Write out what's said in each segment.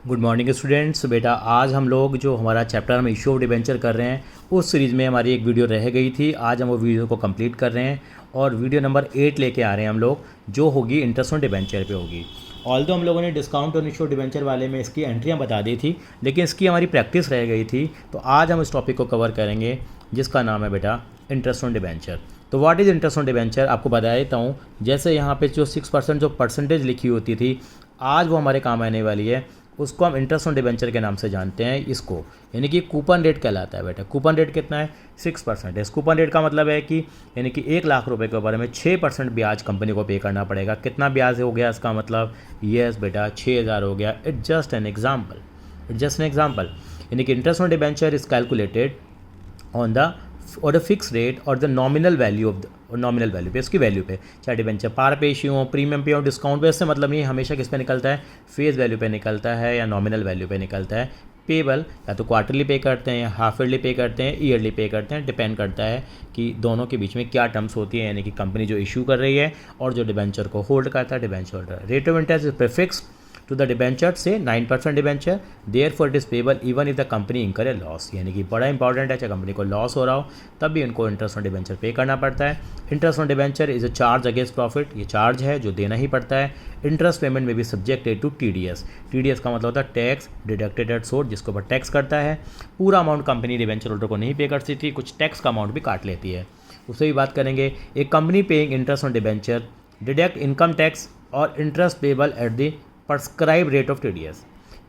Good morning students. बेटा आज हम लोग जो हमारा चैप्टर हम इशू ऑफ डिबेंचर कर रहे हैं उस सीरीज़ में हमारी एक वीडियो रह गई थी। आज हम वो वीडियो को कंप्लीट कर रहे हैं और वीडियो नंबर 8 लेके आ रहे हैं हम लोग, जो होगी इंटरेस्ट ऑन डिबेंचर पे होगी। ऑल्दो हम लोगों ने discount on issue of debenture वाले में इसकी एंट्रियाँ बता दी थी, लेकिन इसकी हमारी प्रैक्टिस रह गई थी। तो आज हम इस टॉपिक को कवर करेंगे जिसका नाम है बेटा इंटरेस्ट ऑन डिबेंचर। तो what is interest on debenture आपको बता देता हूँ। जैसे यहाँ पे जो 6% जो परसेंटेज लिखी होती थी, आज वो हमारे काम आने वाली है। उसको हम इंटरेस्ट ऑन डिबेंचर के नाम से जानते हैं इसको, यानी कि कूपन रेट कहलाता है बेटा। कूपन रेट कितना है? 6%। इस कूपन रेट का मतलब है कि यानी कि 1,00,000 रुपये के ऊपर हमें 6% ब्याज कंपनी को पे करना पड़ेगा। कितना ब्याज हो गया इसका मतलब? यस बेटा 6,000 हो गया। It's just an example. यानी कि interest on debenture is calculated on the और द फिक्स रेट और the nominal value of the nominal value पे, उसकी वैल्यू पे, चाहे डिबेंचर पार पे इश्यू हो, प्रीमियम पे हो, डिस्काउंट पे। इससे मतलब नहीं हमेशा किस पे निकलता है, फेस वैल्यू पे निकलता है या नॉमिनल वैल्यू पे निकलता है। पेबल या तो क्वार्टरली पे करते हैं या हाफ ईयरली पे करते हैं, ईयरली पे करते हैं। डिपेंड करता है कि दोनों के बीच में क्या टर्म्स होती है, यानी कि कंपनी जो इशू कर रही है और जो डिबेंचर को होल्ड करता है debenture holder. Rate of interest is prefix to the debenture से 9% debenture, therefore it is payable even if the company incur a loss. यानी कि बड़ा इंपॉर्टेंट है, चाहे कंपनी को लॉस हो रहा हो तब भी उनको इंटरेस्ट ऑन डिबेंचर पे करना पड़ता है। Interest on debenture is a charge against profit. ये चार्ज है जो देना ही पड़ता है। इंटरेस्ट पेमेंट में भी सब्जेक्टेड टू TDS। TDS का मतलब होता है टैक्स डिडक्टेड एट सोर्स, जिसके ऊपर टैक्स करता है। पूरा अमाउंट कंपनी डिबेंचर होल्डर को नहीं पे कर सकती, कुछ टैक्स का अमाउंट भी काट लेती है। उससे भी बात करेंगे। एक company paying interest on debenture deduct income tax और interest payable at the prescribed rate of TDS।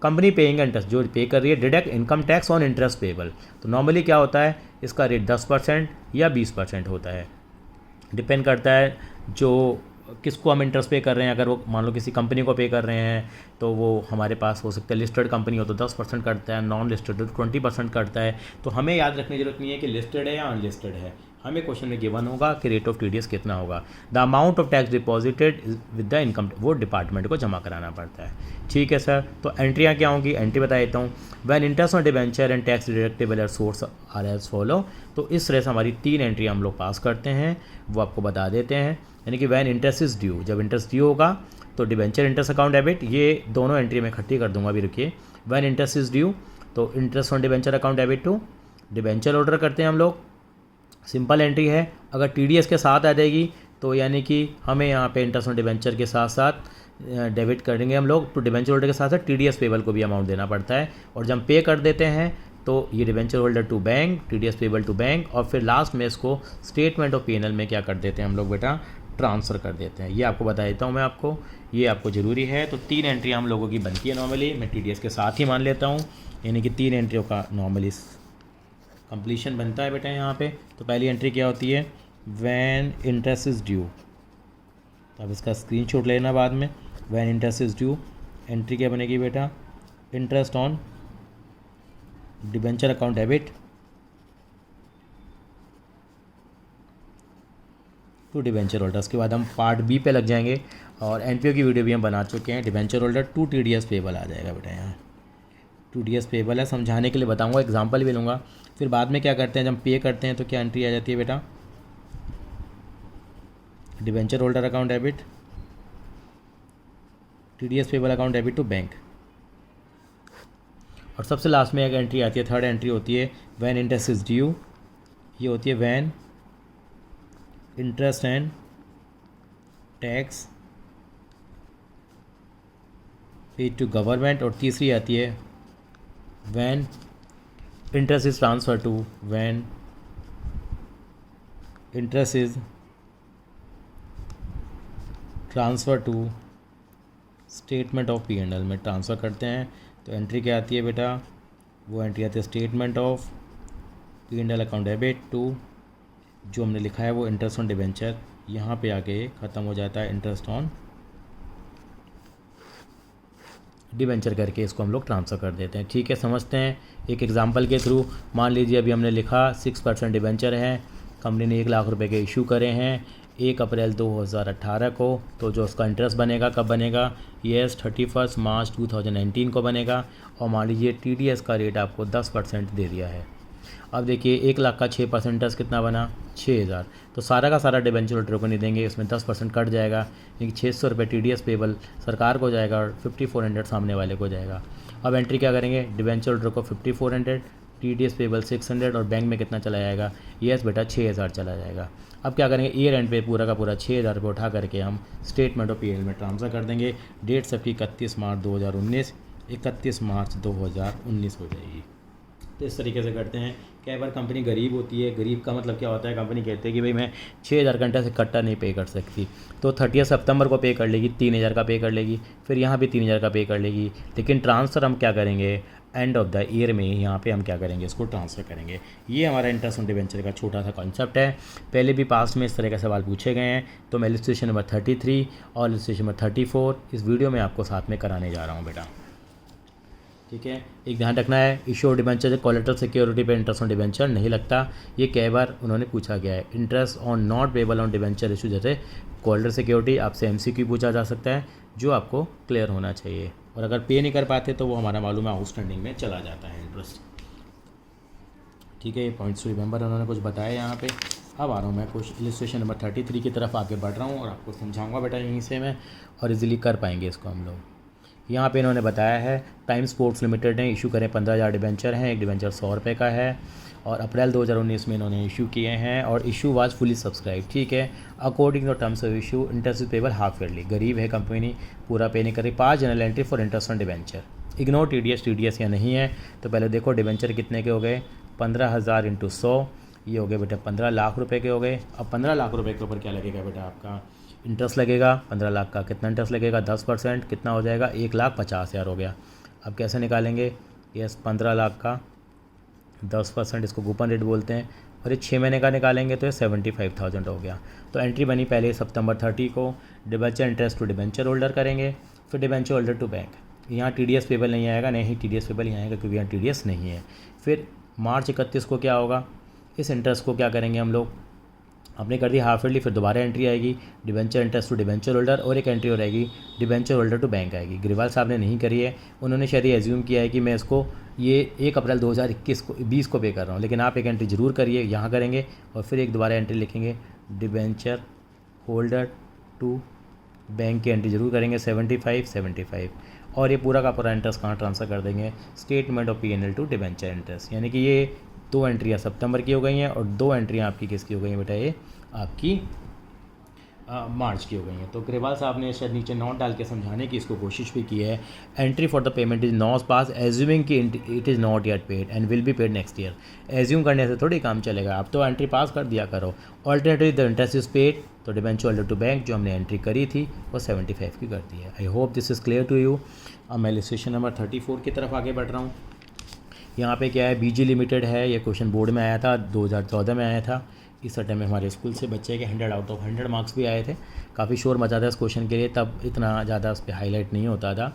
Company paying interest जो पे कर रही है deduct income tax on interest payable. तो नॉर्मली क्या होता है, इसका रेट 10% या 20% होता है। डिपेंड करता है जो किसको हम इंटरेस्ट पे कर रहे हैं। अगर वो मान लो किसी कंपनी को पे कर रहे हैं तो वो हमारे पास हो सकता है, लिस्टेड कंपनी हो तो 10% करता है, नॉन लिस्टेड तो 20% करता है। तो हमें याद रखने की जरूरत नहीं है कि लिस्टेड है या अनलिस्टेड है। हमें क्वेश्चन में गिवन होगा कि रेट ऑफ TDS कितना होगा। The amount of tax deposited with the income, वो डिपार्टमेंट को जमा कराना पड़ता है। ठीक है सर, तो एंट्रियाँ क्या होंगी? एंट्री बता देता हूँ। When interest on debenture and tax deductible at source are as follow. तो इस तरह से हमारी 3 एंट्री हम लोग पास करते हैं, वो आपको बता देते हैं। यानी कि वैन इंटरेस्ट इज ड्यू, जब इंटरेस्ट ड्यू होगा तो डिबेंचर इंटरेस्ट अकाउंट डेबिट, ये दोनों एंट्री में इकट्ठी कर दूंगा अभी, रुकिए। वैन इंटरेस्ट इज ड्यू तो interest on debenture account debit to debenture order करते हैं हम लोग। सिंपल एंट्री है। अगर TDS के साथ आ जाएगी तो यानी कि हमें यहाँ पे इंटरेस्ट ऑन डिबेंचर के साथ साथ डेबिट करेंगे हम लोग, तो डिबेंचर होल्डर के साथ साथ TDS पेबल को भी अमाउंट देना पड़ता है। और जब पे कर देते हैं तो ये debenture holder to bank, TDS payable to bank, और फिर लास्ट में इसको स्टेटमेंट ऑफ P&L में क्या कर देते हैं हम लोग बेटा, ट्रांसफ़र कर देते हैं। ये आपको बता देता हूँ मैं आपको, ये आपको ज़रूरी है। तो 3 एंट्री हम लोगों की बनती है नॉर्मली, मैं TDS के साथ ही मान लेता हूँ। यानी कि 3 एंट्रियों का नॉर्मली कंप्लीशन बनता है बेटा यहाँ पे। तो पहली एंट्री क्या होती है, वैन इंटरेस्ट इज़ ड्यू। तो अब इसका स्क्रीनशॉट लेना बाद में। When interest is due entry क्या बनेगी बेटा, interest on debenture account debit to debenture holder. उसके बाद हम पार्ट बी पे लग जाएंगे और NPO की वीडियो भी हम बना चुके हैं। Debenture holder to TDS payable आ जाएगा बेटा, यहाँ TDS पेबल है, समझाने के लिए बताऊंगा, एग्जांपल भी लूँगा। फिर बाद में क्या करते हैं, जब पे करते हैं तो क्या एंट्री आ जाती है बेटा, debenture holder account debit TDS payable account debit to bank. और सबसे लास्ट में एक एंट्री आती है, थर्ड एंट्री होती है वैन इंटरेस्ट इज ड्यू। ये होती है when interest and tax paid to government. और तीसरी आती है when interest is transfer to, when interest is transfer to statement of P&L में ट्रांसफ़र करते हैं। तो एंट्री क्या आती है बेटा, वो एंट्री आती है statement of P&L account debit to, जो हमने लिखा है वो इंटरेस्ट ऑन डिबेंचर, यहाँ पे आके ख़त्म हो जाता है इंटरेस्ट ऑन डिबेंचर करके इसको हम लोग ट्रांसफ़र कर देते हैं। ठीक है, समझते हैं एक एग्जांपल के थ्रू। मान लीजिए अभी हमने लिखा 6% डिबेंचर है, कंपनी ने 1,00,000 रुपये के इशू करे हैं 1 अप्रैल 2018 को। तो जो उसका इंटरेस्ट बनेगा कब बनेगा, यस 31 मार्च 2019 को बनेगा। और मान लीजिए TDS का रेट आपको 10% दे दिया है। अब देखिए 1 लाख का 6% इंटरेस्ट कितना बना 6,000। तो सारा का सारा डिबेंचर होल्डर को नहीं देंगे, इसमें 10% कट जाएगा, यानी 600 रुपये TDS पेबल सरकार को जाएगा और 5400 सामने वाले को जाएगा। अब एंट्री क्या करेंगे, डिबेंचर होल्डर को 5400, TDS पेबल 600 और बैंक में कितना चला जाएगा, यस बेटा 6,000 चला जाएगा। अब क्या करेंगे, ईयर एंड पे पूरा का पूरा 6,000 रुपये उठा करके हम स्टेटमेंट ऑफ PL में ट्रांसफ़र कर देंगे। डेट सबकी 31 मार्च 2019, 31 मार्च 2019 हो जाएगी। तो इस तरीके से करते हैं। कई बार कंपनी गरीब होती है, गरीब का मतलब क्या होता है, कंपनी कहती है कि भाई मैं 6,000 घंटा से इकट्ठा नहीं पे कर सकती, तो 30 सितंबर को पे कर लेगी, 3,000 का पे कर लेगी, फिर यहाँ भी 3,000 का पे कर लेगी। लेकिन ट्रांसफ़र हम क्या करेंगे, एंड ऑफ द ईयर में यहाँ पे हम क्या करेंगे, इसको ट्रांसफ़र करेंगे। ये हमारा इंटरेस्ट ऑन डिबेंचर का छोटा सा कॉन्सेप्ट है। पहले भी पास्ट में इस तरह के सवाल पूछे गए हैं, तो मैं इलस्ट्रेशन नंबर 33 और इलस्ट्रेशन नंबर 34 इस वीडियो में आपको साथ में कराने जा रहा हूँ बेटा, ठीक है। एक ध्यान रखना है, issue of debenture collateral security पे इंटरेस्ट ऑन डिबेंचर नहीं लगता। ये कई बार उन्होंने पूछा गया है। Interest on not payable on debenture issue, जैसे कोलेटरल सिक्योरिटी आपसे MCQ पूछा जा सकता है, जो आपको क्लियर होना चाहिए। और अगर पे नहीं कर पाते तो वो हमारा मालूम है आउटस्टैंडिंग में चला जाता है इंटरेस्ट, ठीक है। ये पॉइंट्स रिमेंबर उन्होंने कुछ बताया यहाँ पे। अब आ रहा हूँ मैं कुछ इलस्ट्रेशन नंबर 33 की तरफ आगे बढ़ रहा हूँ और आपको समझाऊंगा बेटा यहीं से मैं, और इजीली कर पाएंगे इसको हम लोग। यहाँ पे इन्होंने बताया है टाइम स्पोर्ट्स लिमिटेड ने इशू करें 15,000 डिबेंचर हैं, एक डिबेंचर 100 रुपये का है और अप्रैल 2019 में इन्होंने इशू किए हैं और इशू वाज फुली सब्सक्राइब, ठीक है। According to terms of issue interest payable half yearly, गरीब है कंपनी, पूरा पे नहीं कर रही। 5 general entry for interest on debenture, ignore TDS या नहीं है। तो पहले देखो डिबेंचर कितने के हो गए, 15,000 × 100, ये हो गए बेटा 15 लाख रुपए के हो गए। अब 15 लाख रुपए के ऊपर क्या लगेगा बेटा, आपका इंटरेस्ट लगेगा। 15 लाख का कितना इंटरेस्ट लगेगा, 10%, कितना हो जाएगा, 1,50,000 हो गया। अब कैसे निकालेंगे, यस 15 लाख का 10%, इसको कूपन रेट बोलते हैं, और ये 6 महीने का निकालेंगे तो ये 75,000 हो गया। तो एंट्री बनी पहले सितंबर 30 को, debenture interest to debenture holder करेंगे, फिर डिबेंचर होल्डर टू बैंक। यहाँ TDS पेबल नहीं आएगा, नहीं TDS पेबल यहाँ आएगा क्योंकि यहाँ TDS नहीं है। फिर मार्च 31 को क्या होगा, इस इंटरेस्ट को क्या करेंगे हम लोग, आपने कर दी हाफ ईयरली, फिर दोबारा एंट्री आएगी debenture interest to debenture holder, और एक एंट्री हो रहेगी डिबेंचर होल्डर टू बैंक आएगी। ग्रेवाल साहब ने नहीं करी है, उन्होंने शायद ये एज्यूम किया है कि मैं इसको ये 1 अप्रैल 2020 को पे कर रहा हूँ, लेकिन आप एक एंट्री जरूर करिए, यहाँ करेंगे और फिर एक दोबारा एंट्री लिखेंगे डिबेंचर होल्डर टू बैंक की एंट्री जरूर करेंगे 75, और ये पूरा का पूरा इंटरेस्ट कहाँ ट्रांसफ़र कर देंगे, statement of PNL to debenture interest. यानी कि ये 2 एंट्रियाँ सितंबर की हो गई हैं और 2 एंट्रियाँ आपकी किसकी हो गई हैं बेटा, ये आपकी मार्च की हो गई हैं। तो ग्रेवाल साहब ने शायद नीचे नोट डाल के समझाने की इसको कोशिश भी की है। Entry for the payment is not pass assuming कि it is not yet paid and will be paid next year. Assume करने से थोड़ी काम चलेगा, आप तो एंट्री पास कर दिया करो। Alternatively the interest is paid, तो डिबेंचर होल्डर टू बैंक जो हमने एंट्री करी थी वो 75 की कर दी है। I hope this is clear to you. अब मैं इलस्ट्रेशन नंबर 34 की तरफ आगे बढ़ रहा हूँ। यहाँ पे क्या है, BG लिमिटेड है, ये क्वेश्चन बोर्ड में आया था, 2014 में आया था। इस टाइम में हमारे स्कूल से बच्चे के 100 आउट ऑफ 100 मार्क्स भी आए थे। काफ़ी शोर मचा था इस क्वेश्चन के लिए, तब इतना ज़्यादा उस पर हाईलाइट नहीं होता था।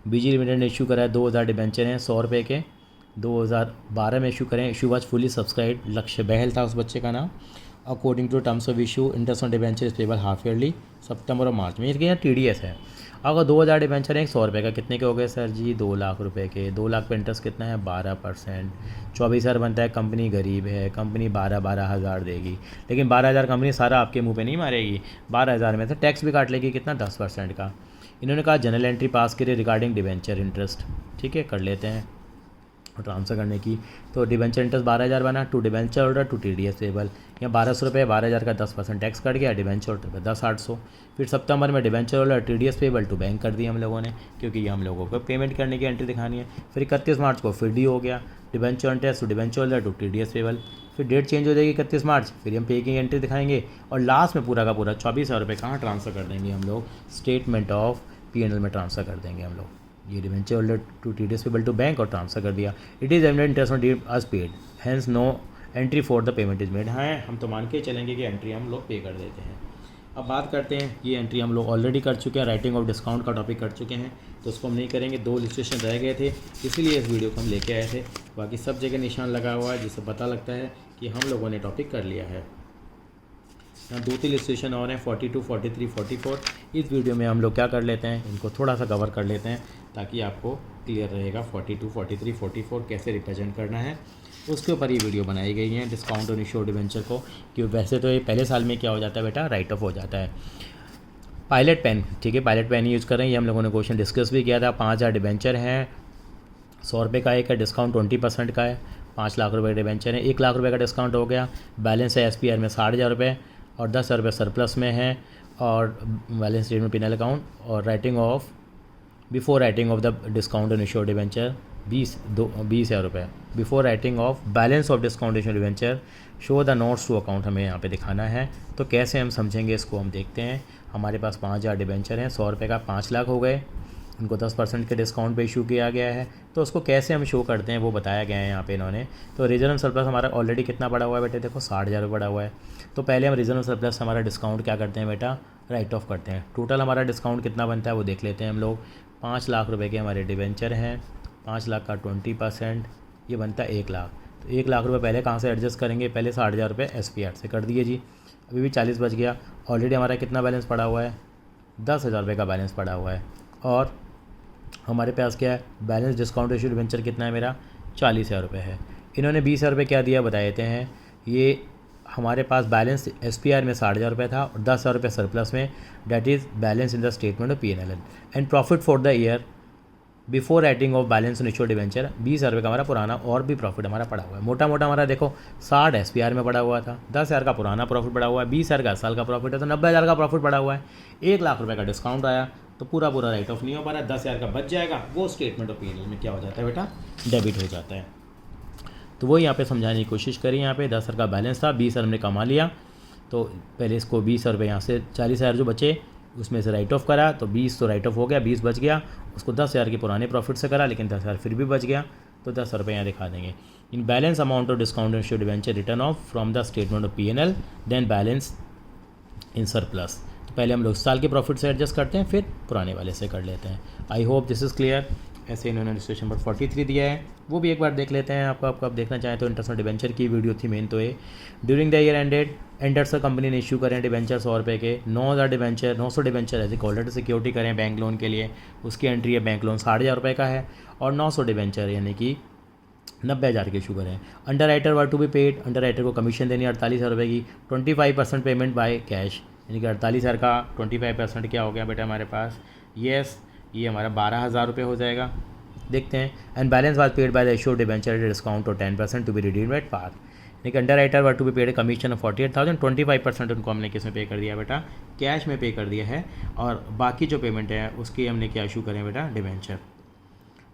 BG लिमिटेड ने इशू करा है 2,000 डिबेंचर हैं 100 रुपये के, 2012 में इशू करें। इशू वाज फुली सब्सक्राइब, लक्ष्य बहल था उस बच्चे का नाम। According to terms of issue interest on debenture is payable half yearly, सितंबर और मार्च में। यहाँ TDS है। अगर 2,000 डिबेंचर हैं 100 रुपये का, कितने के हो गए सर जी, 2 लाख रुपए के। 2 लाख पे इंटरेस्ट कितना है, 12%, 24,000 बनता है। कंपनी गरीब है, कंपनी 12,000 देगी, लेकिन 12,000 कंपनी सारा आपके मुंह पे नहीं मारेगी, 12,000 में से टैक्स भी काट लेगी, कितना 10% का। इन्होंने कहा जनरल एंट्री पास करिए रिगार्डिंग डिबेंचर इंटरेस्ट, ठीक है, कर लेते हैं और ट्रांसफ़र करने की। तो डिबेंचर इंटरेस्ट 12,000 बना, to debenture holder to TDS payable. यहाँ 1,200 रुपये, 12,000 का 10% टैक्स कट गया, डिबेंचर होल्डर पे 10,800। फिर सितंबर में debenture holder TDS payable to bank कर दी हम लोगों ने, क्योंकि ये हम लोगों को पेमेंट करने की एंट्री दिखानी है। फिर 31 मार्च को फिर डी हो गया, debenture interest to debenture holder to TDS payable. फिर डेट चेंज हो जाएगी 31 मार्च, फिर हम पे की एंट्री दिखाएंगे और लास्ट में पूरा का पूरा 24,000 रुपये कहाँ ट्रांसफ़र कर देंगे हम लोग, स्टेटमेंट ऑफ PNL में ट्रांसफ़र कर देंगे हम लोग। ये debenture holder to TDS payable to bank और ट्रांसफ़र कर दिया। It is evident interest on due as paid, hence no entry for the payment is made. हाँ, हम तो मान के चलेंगे कि एंट्री हम लोग पे कर देते हैं। अब बात करते हैं, ये एंट्री हम लोग ऑलरेडी कर चुके हैं, राइटिंग ऑफ डिस्काउंट का टॉपिक कर चुके हैं, तो उसको हम नहीं करेंगे। 2 इलस्ट्रेशन रह गए थे, इसीलिए इस वीडियो को हम लेके आए थे। बाकी सब जगह निशान लगा हुआ है, जिससे पता लगता है कि हम लोगों ने टॉपिक कर लिया है। यहाँ 2-3 इलस्ट्रेशन और हैं, 42, 43, 44। इस वीडियो में हम लोग क्या कर लेते हैं, इनको थोड़ा सा कवर कर लेते हैं ताकि आपको क्लियर रहेगा। 42, 43, 44 कैसे रिप्रेजेंट करना है उसके ऊपर ये वीडियो बनाई गई है डिस्काउंट ऑन इश्यूड डिबेंचर को, कि वैसे तो ये पहले साल में क्या हो जाता है बेटा, राइट ऑफ हो जाता है। पायलट पेन, ठीक है, पायलट पेन यूज़ कर रहे हैं, ये हम लोगों ने क्वेश्चन डिस्कस भी किया था। 5000 डिबेंचर हैं, 100 रुपये का एक है, डिस्काउंट 20% का है, 5 लाख रुपये डिबेंचर है, 1 लाख रुपये का डिस्काउंट हो गया। बैलेंस है SPR में 60,000 रुपये और 10,000 रुपये सरप्लस में है, और बैलेंस शीट में पिनल अकाउंट, और writing off before writing off the discount on issued debenture 20,000 रुपये। Before writing off balance of discount issued debenture show the notes to account हमें यहाँ पे दिखाना है। तो कैसे हम समझेंगे इसको, हम देखते हैं। हमारे पास 5000 डिबेंचर हैं, 100 रुपये का 5 लाख हो गए, उनको 10% के डिस्काउंट पे इशू किया गया है। तो उसको कैसे हम शो करते हैं वो बताया गया है यहाँ पे इन्होंने। तो रिजर्व सरप्लस हमारा ऑलरेडी कितना पड़ा हुआ है बेटे, देखो 60,000 रुपये पड़ा हुआ है। तो पहले हम रिजर्व सरप्लस हमारा डिस्काउंट क्या करते हैं बेटा, राइट ऑफ करते हैं। टोटल हमारा डिस्काउंट कितना बनता है वो देख लेते हैं हम लोग। 5 लाख रुपये के हमारे डिबेंचर हैं, 5 लाख का 20% ये बनता है 1 लाख। तो 1 लाख रुपये पहले कहाँ से एडजस्ट करेंगे, पहले 60,000 रुपये SPR से कर दिए जी। अभी भी 40 बच गया। ऑलरेडी हमारा कितना बैलेंस पड़ा हुआ है, 10,000 रुपये का बैलेंस पड़ा हुआ है। और हमारे पास क्या है, बैलेंस डिस्काउंट इश्यूड डिबेंचर कितना है मेरा, 40,000 रुपये है। इन्होंने 20,000 रुपये क्या दिया बता देते हैं। ये हमारे पास बैलेंस SPR में 60,000 रुपये था और 10,000 रुपये सरप्लस में, that is balance in the statement of PNL and profit for the year before writing off balance on issued debenture. 20,000 रुपये का हमारा पुराना और भी प्रॉफिट हमारा पड़ा हुआ है। मोटा मोटा हमारा देखो 60 SPR में पड़ा हुआ था, 10,000 का पुराना प्रॉफिट पड़ा हुआ है, 20,000 का साल का प्रॉफिट है, तो 90,000 का प्रॉफिट पड़ा हुआ है। 1 लाख रुपये का डिस्काउंट आया तो पूरा राइट ऑफ नहीं हो पा रहा है, 10,000 का बच जाएगा, वो स्टेटमेंट ऑफ PNL में क्या हो जाता है बेटा, डेबिट हो जाता है। तो वो यहाँ पे समझाने की कोशिश करी। यहाँ पे 10,000 का बैलेंस था, 20,000 हमने कमा लिया, तो पहले इसको 20,000 रुपये यहाँ से 40,000 जो बचे उसमें से राइट ऑफ करा, तो 20 तो राइट ऑफ हो गया, 20 बच गया। उसको 10,000 के पुराने प्रॉफिट से करा, लेकिन 10,000 फिर भी बच गया, तो 10,000 रुपये यहाँ दिखा देंगे। In balance amount of discount issued debenture written off from the statement of PNL then balance in surplus. तो पहले हम लोग साल के प्रॉफिट से एडजस्ट करते हैं, फिर पुराने वाले से कर लेते हैं। आई होप दिस इज़ क्लियर। ऐसे इन्होंने क्वेश्चन नंबर 43 दिया है, वो भी एक बार देख लेते हैं। आपको आप देखना चाहें तो इंटरेस्ट डिबेंचर की वीडियो थी मेन। तो ये during the year ended sir company ने इशू करें डिबेंचर 100 रुपये के, 900 डिबेंचर एज ए कॉलेटर सिक्योरिटी करें बैंक लोन के लिए। उसकी एंट्री है बैंक लोन 60,000 रुपये का है, और 900 डिबेंचर यानी कि 90,000 के इशू करें। Underwriter were to be paid, underwriter को कमीशन देनी है 48,000 रुपये की। 25% पेमेंट बाय कैश, यानी कि 48,000 का 25% क्या हो गया बेटा हमारे पास, येस ये हमारा 12,000 रुपये हो जाएगा। देखते हैं। And balance was paid by the issued debenture discount और 10% to be redeemed at par. लेकिन underwriter were to be paid commission of 48,000, 25% उनको हमने किस में पे कर दिया बेटा, कैश में पे कर दिया है। और बाकी जो पेमेंट है उसकी हमने क्या इशू करें बेटा, debenture.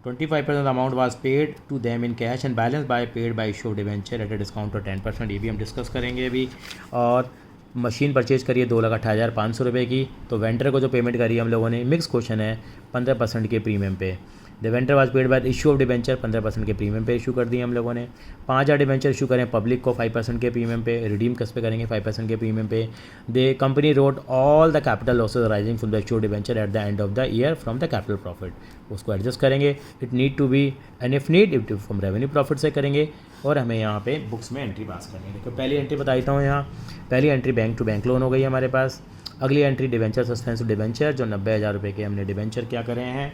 25% amount was paid to them in cash and balance by paid by issued debenture at a discount और 10%, ये भी हम डिस्कस करेंगे अभी। और मशीन परचेज करिए 2,58,500 रुपये की, तो वेंडर को जो पेमेंट करी हम लोगों ने, मिक्स क्वेश्चन है, 15% के प्रीमियम पे। The vendor was paid bye issue of debenture, 15% के प्रीमियम पे इशू कर दिए हम लोगों ने। 5,000 डिबेंचर इशू करें पब्लिक को 5% के प्रीमियम पे, रिडीम किस पे करेंगे 5% के प्रीमियम पे। The company wrote all the capital losses rising from the issue debenture at the end of the year from the capital profit, उसको एडजस्ट करेंगे। It need to be and if need it from revenue profit से करेंगे। और हमें यहाँ पे books में entry पास करनी है। देखो पहली एंट्री बता देता हूँ। यहाँ पहली entry bank to bank loan हो गई हमारे पास। अगली एंट्री डिबेंचर सस्पेंसिव डिबेंचर, जो 90,000 रुपये के हमने डिबेंचर क्या करें हैं,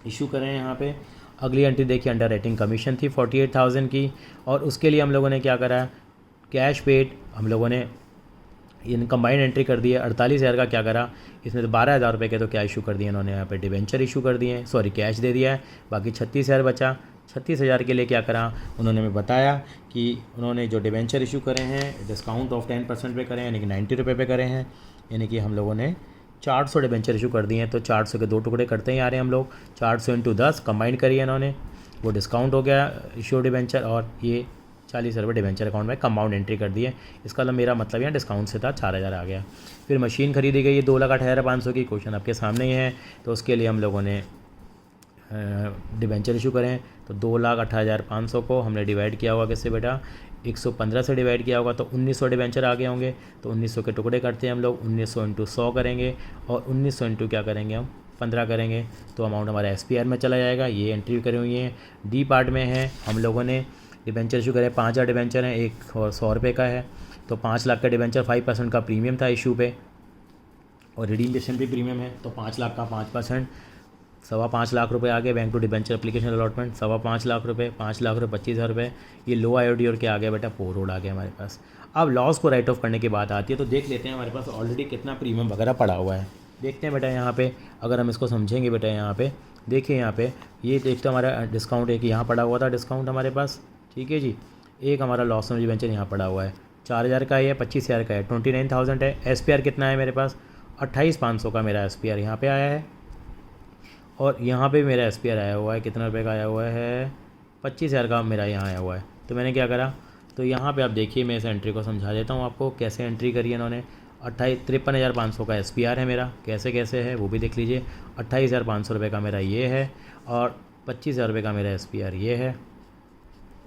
इशू करें हैं यहाँ पे। अगली एंट्री देखिए अंडर राइटिंग कमीशन थी 48,000 की, और उसके लिए हम लोगों ने क्या करा, कैश पेड हम लोगों ने इन कंबाइंड एंट्री कर दी है। 48,000 का क्या करा, इसमें तो 12,000 रुपये के तो क्या इशू कर दिए इन्होंने यहाँ पे, डिबेंचर इशू कर दिए हैं, सॉरी कैश दे दिया है। बाकी 36,000 बचा। 36,000 के लिए क्या करा उन्होंने हमें बताया कि उन्होंने जो डिबेंचर इशू करे हैं डिस्काउंट ऑफ 10% पे करें, यानी कि 90 रुपये पे करें हैं। यानी कि हम लोगों ने 400 डिबेंचर इशू कर दिए हैं, तो 400 के 2 टुकड़े करते ही आ रहे हैं हम लोग। 400 × 10 कंबाइंड करिए इन्होंने, वो डिस्काउंट हो गया इशू डिबेंचर, और ये 40,000 रुपये डिबेंचर अकाउंट में कंपाउंड एंट्री कर दी है। इसका मेरा मतलब यहाँ डिस्काउंट से था 4,000 आ गया। फिर मशीन खरीदी गई है 2,58,500 की, क्वेश्चन आपके सामने ही है। तो उसके लिए हम लोगों ने डिबेंचर इशू करें, तो 2,58,500 को हमने डिवाइड किया होगा किससे बेटा, 115 से डिवाइड किया होगा, तो 1,900 डिबेंचर आ गए होंगे। तो 1,900 के टुकड़े करते हैं हम लोग, 1,900 × 100 करेंगे, और 1,900 × क्या करेंगे हम 15 करेंगे, तो अमाउंट हमारा SPR में चला जाएगा। ये एंट्री करी हुई है। डी पार्ट में है हम लोगों ने डिबेंचर इशू करे, 5,000 डिबेंचर हैं, एक और 100 रुपये का है, तो 5 लाख का डिबेंचर 5% का प्रीमियम था इशू पे, और रिडीमेशन भी प्रीमियम है, तो 5 लाख का 5%, 5.25 लाख रुपए आ गए bank to debenture application allotment, 5.25 lakh रुपए, 5 लाख रुपए, 25,000 रुपये। ये लो आईओडी और क्या आ गया बेटा, पोर रोड आ गया हमारे पास। अब लॉस को राइट ऑफ करने की बात आती है तो देख लेते हैं हमारे पास ऑलरेडी कितना प्रीमियम वगैरह पड़ा हुआ है। देखते हैं बेटा यहाँ पे, अगर हम इसको समझेंगे बेटा यहाँ पे देखिए, यहाँ पे ये एक तो हमारा डिस्काउंट एक यहाँ पड़ा हुआ था डिस्काउंट हमारे पास, ठीक है जी। एक हमारा लॉस ऑन डिबेंचर यहाँ पड़ा हुआ है, 4,000 का है, 25,000 का है, 29,000 है। SPR कितना है मेरे पास, 28,500 का मेरा SPR यहाँ पे आया है। और यहाँ पे मेरा SPR आया हुआ है, कितना रुपए का आया हुआ है, 25,000 का मेरा यहाँ आया हुआ है। तो मैंने क्या करा, तो यहाँ पे आप देखिए, मैं इस एंट्री को समझा देता हूँ आपको कैसे एंट्री करी है इन्होंने। 53,500 का SPR है मेरा, कैसे कैसे है वो भी देख लीजिए। 28,500 रुपये का मेरा ये है और 25,000 रुपये का मेरा SPR ये है,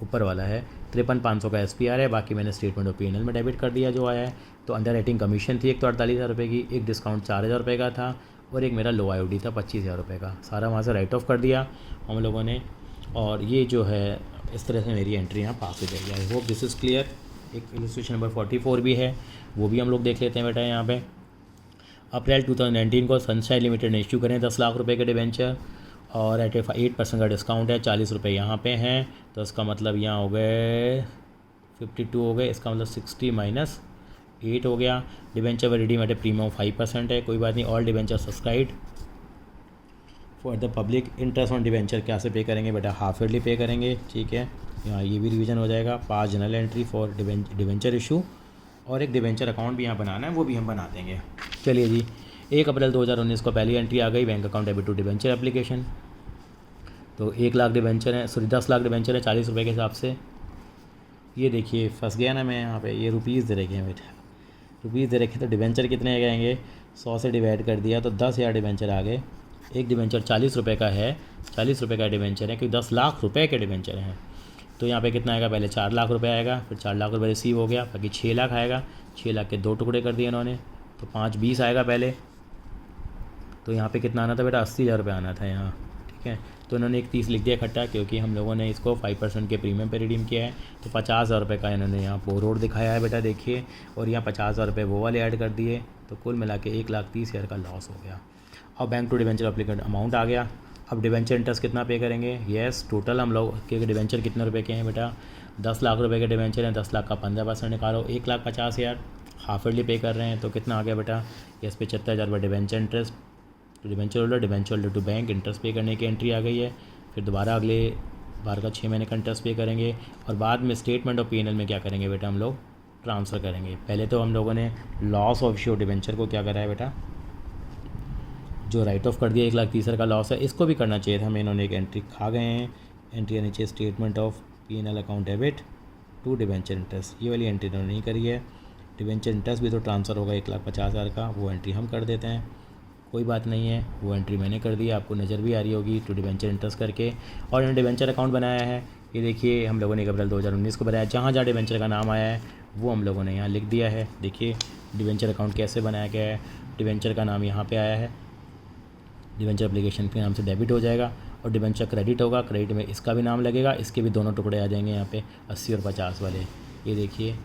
ऊपर वाला है। 53,500 का SPR है, बाकी मैंने स्टेटमेंट ऑफ P&L में डेबिट कर दिया जो आया है। तो अंडर राइटिंग कमीशन थी एक तो 48,000 रुपये की, एक डिस्काउंट 4,000 रुपये का था और एक मेरा लो आईओडी था 25,000 रुपये का। सारा वहाँ से राइट ऑफ कर दिया हम लोगों ने। और ये जो है इस तरह से मेरी एंट्री यहाँ पास हो जाएगी। आई होप दिस इज़ क्लियर। एक इलस्ट्रेशन नंबर 44 भी है, वो भी हम लोग देख लेते हैं बेटा यहाँ पे। अप्रैल 2019 को सनशाइन लिमिटेड ने इश्यू करें 10 लाख रुपए के डिबेंचर और एट 8% का डिस्काउंट है, 40 रुपये यहाँ पे हैं। तो इसका मतलब यहाँ हो गए 52 हो गए, इसका मतलब 60 माइनस 8 हो गया। डिबेंचर व रिडीम एट ए प्रीमियम 5% है, कोई बात नहीं। All debenture subscribe for the public. Interest on debenture क्या से पे करेंगे बेटा, हाफ ईयरली पे करेंगे, ठीक है। यहाँ ये भी रिवीजन हो जाएगा। 5 general entry for debenture issue और एक डिबेंचर अकाउंट भी यहाँ बनाना है, वो भी हम बना देंगे। चलिए जी, 1 अप्रैल 2019 को पहली एंट्री आ गई, bank account debit to debenture application. तो 1 लाख डिबेंचर है, सॉरी 10 लाख डिबेंचर है 40 रुपये के हिसाब से। ये देखिए फंस गया ना मैं यहाँ पे, ये रुपीज़ दे रखे हैं बेटा, रुपीज़ दे रखे। तो डिबेंचर कितने आ जाएंगे, 100 से डिवाइड कर दिया तो 10,000 डिबेंचर आ गए। एक डिबेंचर 40 रुपये का है, 40 रुपये का डिबेंचर है क्योंकि 10 लाख रुपये के डिबेंचर हैं। तो यहाँ पे कितना आएगा, पहले 4 लाख रुपये आएगा, फिर 4 लाख रुपये रिसीव हो गया, बाकी 6 लाख आएगा। 6 लाख के 2 टुकड़े कर दिए इन्होंने, तो 5 20 आएगा पहले। तो यहाँ पे कितना आना था बेटा, 80,000 रुपये आना था यहाँ, ठीक है। तो इन्होंने एक 30 लिख दिया इकट्ठा, क्योंकि हम लोगों ने इसको 5% के प्रीमियम पे रिडीम किया है। तो 50,000 रुपये का इन्होंने यहाँ पोर रोड दिखाया है बेटा, देखिए। और यहाँ 50,000 रुपये वो वाले ऐड कर दिए, तो कुल मिला के 1,30,000 का लॉस हो गया। अब bank to debenture applicant amount आ गया। अब डिबेंचर इंटरेस्ट कितना पे करेंगे, येस। टोटल हम लोग के डिबेंचर कितने रुपए के हैं बेटा, 10 लाख रुपए के डिबेंचर हैं। 10 लाख का 15% निकालो, 1,50,000 हाफ ईयरली पे कर रहे हैं। तो कितना आ गया बेटा, यस 75,000 रुपये डिबेंचर इंटरेस्ट तो debenture holder to bank interest pay करने की एंट्री आ गई है। फिर दोबारा अगले बार का 6 महीने का इंटरेस्ट पे करेंगे और बाद में स्टेटमेंट ऑफ P&L में क्या करेंगे बेटा, हम लोग ट्रांसफ़र करेंगे। पहले तो हम लोगों ने लॉस ऑफ इश्यू डिबेंचर को क्या करा है बेटा, जो राइट ऑफ कर दिया 1,30,000 का लॉस है, इसको भी करना चाहिए था हमें। इन्होंने एक एंट्री खा गए हैं, एंट्री आनी चाहिए statement of P&L account debit to debenture interest, ये वाली एंट्री इन्होंने नहीं करी है। डिबेंचर इंटरेस्ट भी तो ट्रांसफ़र होगा 1,50,000 का, वो एंट्री हम कर देते हैं, कोई बात नहीं है। वो एंट्री मैंने कर दी, आपको नज़र भी आ रही होगी, टू डिबेंचर इंटरेस्ट करके। और इन्होंने डिबेंचर अकाउंट बनाया है, ये देखिए हम लोगों ने 1 अप्रैल 2019 को बनाया। जहाँ जहाँ डिबेंचर का नाम आया है वो हम लोगों ने यहाँ लिख दिया है। देखिए डिबेंचर अकाउंट कैसे बनाया गया है, डिबेंचर का नाम यहाँ पे आया है, डिबेंचर एप्लीकेशन के नाम से डेबिट हो जाएगा और डिबेंचर क्रेडिट होगा, क्रेडिट में इसका भी नाम लगेगा, इसके भी दोनों टुकड़े आ जाएंगे यहाँ पे 80 और 50 वाले, ये देखिए।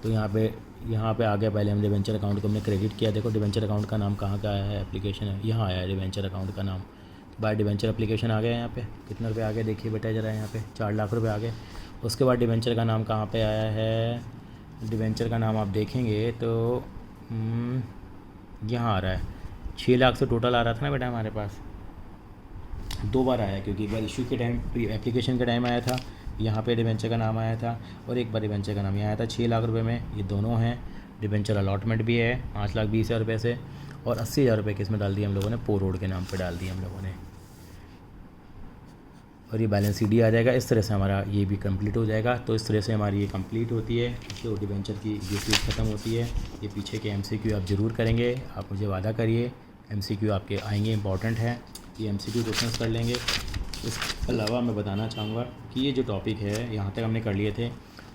तो यहाँ पे आ गया, पहले हम डिबेंचर अकाउंट को हमने क्रेडिट किया। देखो डिबेंचर अकाउंट का नाम कहाँ का आया है, एप्लीकेशन है, यहाँ आया है डिबेंचर अकाउंट का नाम। बाय डिबेंचर एप्लीकेशन आ गया यहाँ पे, कितने रुपये आ गए देखिए बेटा ज़रा, यहाँ पे 4 लाख रुपये आ गए। उसके बाद डिबेंचर का नाम कहाँ पे आया है, डिबेंचर का नाम आप देखेंगे तो यहाँ आ रहा है, 6 लाख से टोटल आ रहा था ना बेटा हमारे पास, 2 बार आया, क्योंकि एक बार इशू के टाइम एप्लीकेशन के टाइम आया था, यहाँ पे डिबेंचर का नाम आया था, और एक बार डिबेंचर का नाम यहाँ आया था 6 लाख रुपए में, ये दोनों हैं। डिबेंचर अलॉटमेंट भी है 5,20,000 रुपये से, और 80,000 रुपये किसमें डाल दिए हम लोगों ने, पोर रोड के नाम पे डाल दिए हम लोगों ने। और ये बैलेंस CD आ जाएगा। इस तरह से हमारा ये भी कंप्लीट हो जाएगा। तो इस तरह से हमारी ये कंप्लीट होती है, तो डिबेंचर की ये चीज़ ख़त्म होती है। ये पीछे के MCQ आप ज़रूर करेंगे, आप मुझे वादा करिए, MCQ आपके आएंगे, इंपॉर्टेंट है, ये MCQ क्वेश्चंस कर लेंगे। इसके अलावा मैं बताना चाहूँगा कि ये जो टॉपिक है यहाँ तक हमने कर लिए थे।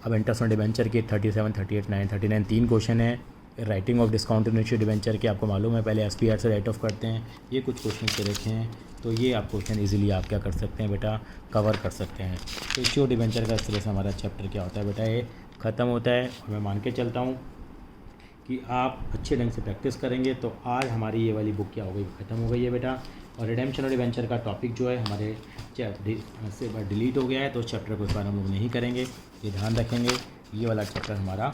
अब इंटरेस्ट ऑन डिबेंचर के 37, 38, 9, 39 3 क्वेश्चन है। Writing of discount initial debenture के आपको मालूम है पहले SPR से राइट ऑफ करते हैं, ये कुछ क्वेश्चन के रखे हैं। तो ये आप क्वेश्चन इजीली आप क्या कर सकते हैं बेटा, कवर कर सकते हैं। तो इश्यू डिबेंचर का इस तरह से हमारा चैप्टर क्या होता है बेटा, ये ख़त्म होता है। और मैं मान के चलता हूँ कि आप अच्छे ढंग से प्रैक्टिस करेंगे तो आज हमारी ये वाली बुक क्या हो गई, ख़त्म हो गई है बेटा। और रिडेम्पशन और एडवेंचर का टॉपिक जो है हमारे से डिलीट हो गया है, तो उस चैप्टर को इस बार हम लोग नहीं करेंगे, ये ध्यान रखेंगे। ये वाला चैप्टर हमारा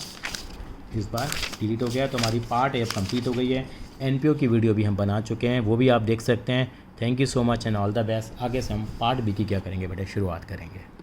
इस बार डिलीट हो गया है, तो हमारी पार्ट ए अब कंप्लीट हो गई है। एनपीओ की वीडियो भी हम बना चुके हैं, वो भी आप देख सकते हैं। Thank you so much and all the best. आगे से हम पार्ट बी की क्या करेंगे बेटा, शुरुआत करेंगे।